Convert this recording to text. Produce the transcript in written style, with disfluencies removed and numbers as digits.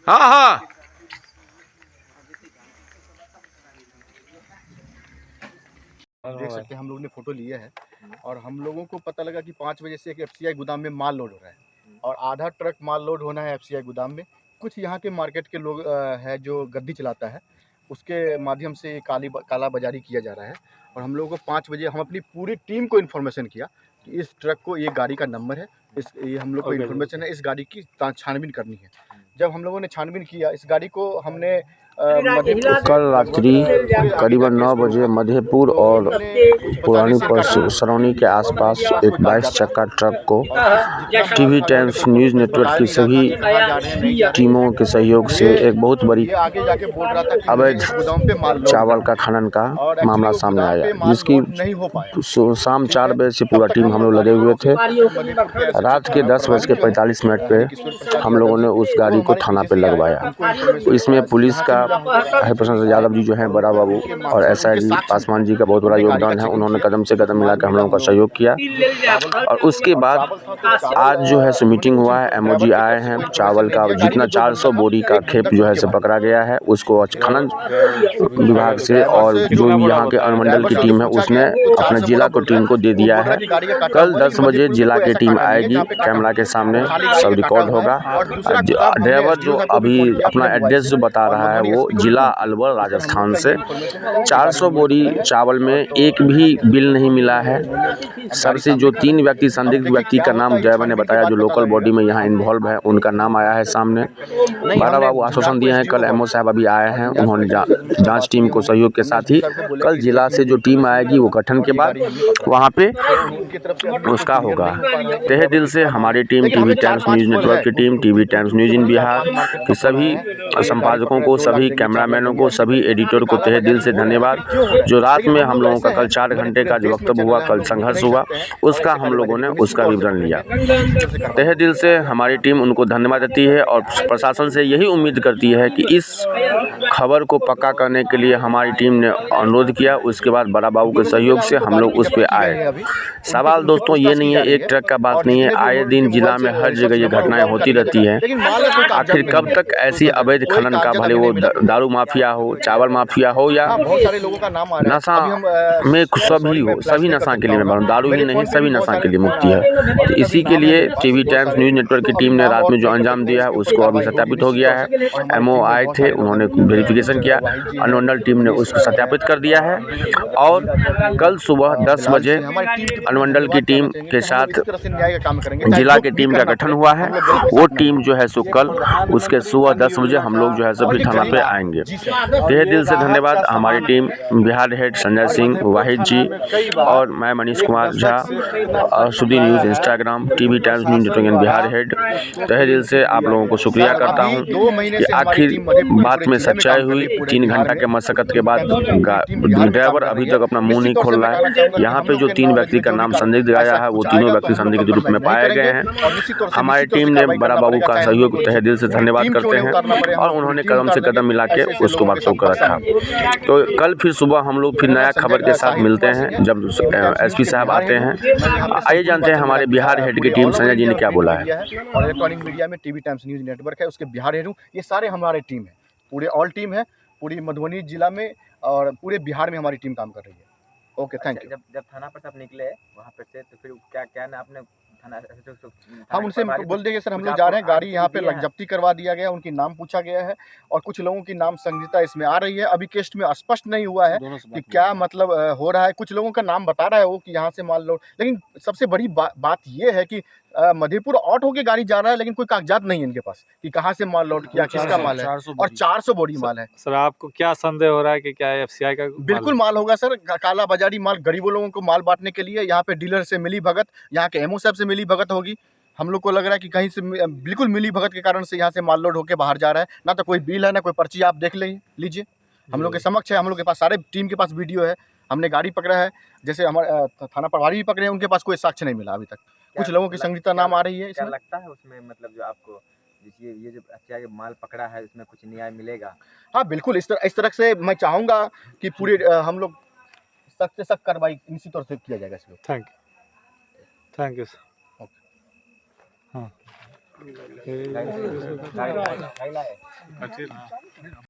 हाँ हाँ। देख सकते हैं हम लोगों ने फोटो लिया है और हम लोगों को पता लगा कि 5 बजे से एक एफसीआई गोदाम में माल लोड हो रहा है और आधा ट्रक माल लोड होना है एफसीआई गोदाम में। कुछ यहाँ के मार्केट के लोग है जो गद्दी चलाता है, उसके माध्यम से काला बाजारी किया जा रहा है। और हम लोगों को 5 बजे हम अपनी पूरी टीम को इन्फॉर्मेशन किया कि इस ट्रक को ये गाड़ी का नंबर है, ये हम लोग को इन्फॉर्मेशन है, इस गाड़ी की छानबीन करनी है। जब हम लोगों ने छानबीन किया इस गाड़ी को हमने कल रात्रि करीबन 9 बजे मधेपुर और पुरानी सरौनी के आसपास एक 22 चक्का ट्रक को टीवी टाइम्स न्यूज़ नेटवर्क की सभी टीमों के सहयोग से एक बहुत बड़ी अवैध चावल का खनन का मामला सामने आया, जिसकी शाम 4 बजे से पूरा टीम हम लोग लगे हुए थे। रात के 10:45 पे हम लोगों ने उस गाड़ी को थाना पे लगवाया। इसमें पुलिस का हरिप्रसाद यादव जी जो हैं बड़ा बाबू और एसआई पासवान जी का बहुत बड़ा योगदान है। उन्होंने कदम से कदम मिलाकर हम लोगों का सहयोग किया और उसके बाद आज जो है सो मीटिंग हुआ है, एमओजी आए हैं। चावल का जितना 400 बोरी का खेप जो है सो पकड़ा गया है, उसको खनन विभाग से और जो भी यहाँ के अनुमंडल की टीम है उसने अपने जिला को टीम को दे दिया है। कल 10 बजे जिला की टीम आएगी, कैमरा के सामने सब रिकॉर्ड होगा। ड्राइवर जो अभी अपना एड्रेस जो बता रहा है वो जिला अलवर राजस्थान से 400 बोरी चावल में एक भी बिल नहीं मिला है। सबसे जो 3 व्यक्ति संदिग्ध व्यक्ति का नाम ड्राइवर ने बताया जो लोकल बॉडी में यहाँ इन्वॉल्व है, उनका नाम आया है सामने। बारा बाबू आश्वासन दिए हैं, कल एमओ साहब अभी आए हैं, उन्होंने जांच टीम को सहयोग के साथ ही कल जिला से जो टीम आएगी वो गठन के बाद वहाँ पे उसका होगा। तहे दिल से हमारी team TV Times News Network की team, TV Times News in Bihar के सभी संपादकों को, सभी कैमरामैनों को, सभी एडिटर को तहे दिल से धन्यवाद। जो रात में हम लोगों का कल 4 घंटे का जो वक्तव्य हुआ, कल संघर्ष हुआ, उसका हम लोगों ने उसका विवरण लिया। तहे दिल से हमारी टीम उनको धन्यवाद देती है और प्रशासन से यही उम्मीद करती है कि इस खबर को पक्का करने के लिए हमारी टीम ने अनुरोध किया। उसके बाद बड़ा बाबू के सहयोग से हम लोग उस पर आए। सवाल दोस्तों ये नहीं है, एक ट्रक का बात नहीं है, आए दिन जिला में हर जगह ये घटनाएं होती रहती हैं। आखिर कब तक ऐसी अवैध खनन का, भले वो दारू माफिया हो, चावल माफिया हो या नशा में सभी हो, सभी नशा के लिए मैं बोलूँ, दारू ही नहीं, सभी नशा के लिए मुक्ति है। तो इसी के लिए टीवी टाइम्स न्यूज़ नेटवर्क की टीम ने रात में जो अंजाम दिया है उसको अभी सत्यापित हो गया है। एमओ आए थे, उन्होंने वेरिफिकेशन किया, अनुमंडल टीम ने उसको सत्यापित कर दिया है और कल सुबह 10 बजे अनुमंडल की टीम के साथ जिला की टीम का गठन हुआ है। वो टीम जो है सो कल उसके सुबह 10 बजे हम लोग जो है सो फिर थाना पे आएंगे। तहे दिल से धन्यवाद हमारी टीम, बिहार हेड संजय सिंह वाहिद जी और मैं मनीष कुमार झा और सुधी news Instagram, TV Times News network Bihar head. तहे दिल से आप लोगों को शुक्रिया करता हूँ कि आखिर बात में सच्चाई हुई। 3 घंटा के मशक्कत के बाद ड्राइवर अभी तक अपना मुंह नहीं खोल रहा है। यहाँ पे जो 3 व्यक्ति का नाम संदिग्ध आया है वो तीनों व्यक्ति संदिग्ध रूप में पाए गए हैं। हमारी टीम ने बड़ा बाबू का सहयोग तहे दिल से धन्यवाद करते हैं और उन्होंने कदम से कदम मिला के उसको बातों को रखा। तो कल फिर सुबह हम लोग फिर नया खबर के साथ मिलते हैं जब एसपी साहब आते हैं। आइए जानते हैं हमारे बिहार हेड की टीम संजय जी ने क्या बोला है। और इलेक्ट्रॉनिक मीडिया में टीवी टाइम्स न्यूज़ नेटवर्क है, उसके बिहार हेड हूँ। ये सारे हमारे टीम है, पूरे ऑल टीम है, पूरी मधुबनी जिला में और पूरे बिहार में हमारी टीम काम कर रही है। Okay, thank you. जब थाना पर सब निकले वहाँ पे से तो फिर क्या ना आपने थाना हम उनसे बोल देंगे सर हम लोग जा रहे हैं, गाड़ी यहाँ पे जब्ती करवा दिया गया, उनकी नाम पूछा गया है और कुछ लोगों की नाम संदिग्धता इसमें आ रही है। अभी केस में स्पष्ट नहीं हुआ है कि क्या मतलब हो रहा है। कुछ लोगों का नाम बता रहा है वो कि यहाँ से माल लोड, लेकिन सबसे बड़ी बात ये है कि मधेपुर आउट होके गाड़ी जा रहा है लेकिन कोई कागजात नहीं है इनके पास कि कहाँ से माल लोड किया, किसका माल है, और 400 बोरी माल है। सर आपको क्या संदेह हो रहा है कि क्या एफसीआई का बिल्कुल माल होगा सर, काला बाजारी माल, गरीबों लोगों को माल बांटने के लिए यहाँ पे डीलर से मिली भगत, यहाँ के एमओ साहब से मिली भगत होगी। हम लोग को लग रहा है कि कहीं से बिल्कुल मिली भगत के कारण से यहाँ से माल लोड होकर बाहर जा रहा है। ना तो कोई बिल है ना कोई पर्ची, आप देख लीजिए हम लोग के समक्ष है, हम लोग के पास सारे टीम के पास वीडियो है। हमने गाड़ी पकड़ा है, जैसे हमारे थाना प्रभारी भी पकड़े हैं, उनके पास कोई साक्ष्य नहीं मिला अभी तक। कुछ लोगों की संदिग्धता नाम आ रही है। क्या लगता है उसमें मतलब जो आपको ये जो अच्छा माल पकड़ा है इसमें कुछ न्याय मिलेगा? हाँ बिल्कुल, इस तरह से मैं चाहूँगा कि पूरे हम लोग सख्त से सख्त कार्रवाई इसी तौर से किया जाएगा इसमें। Thank you sir. हाँ। गाड़ी लाए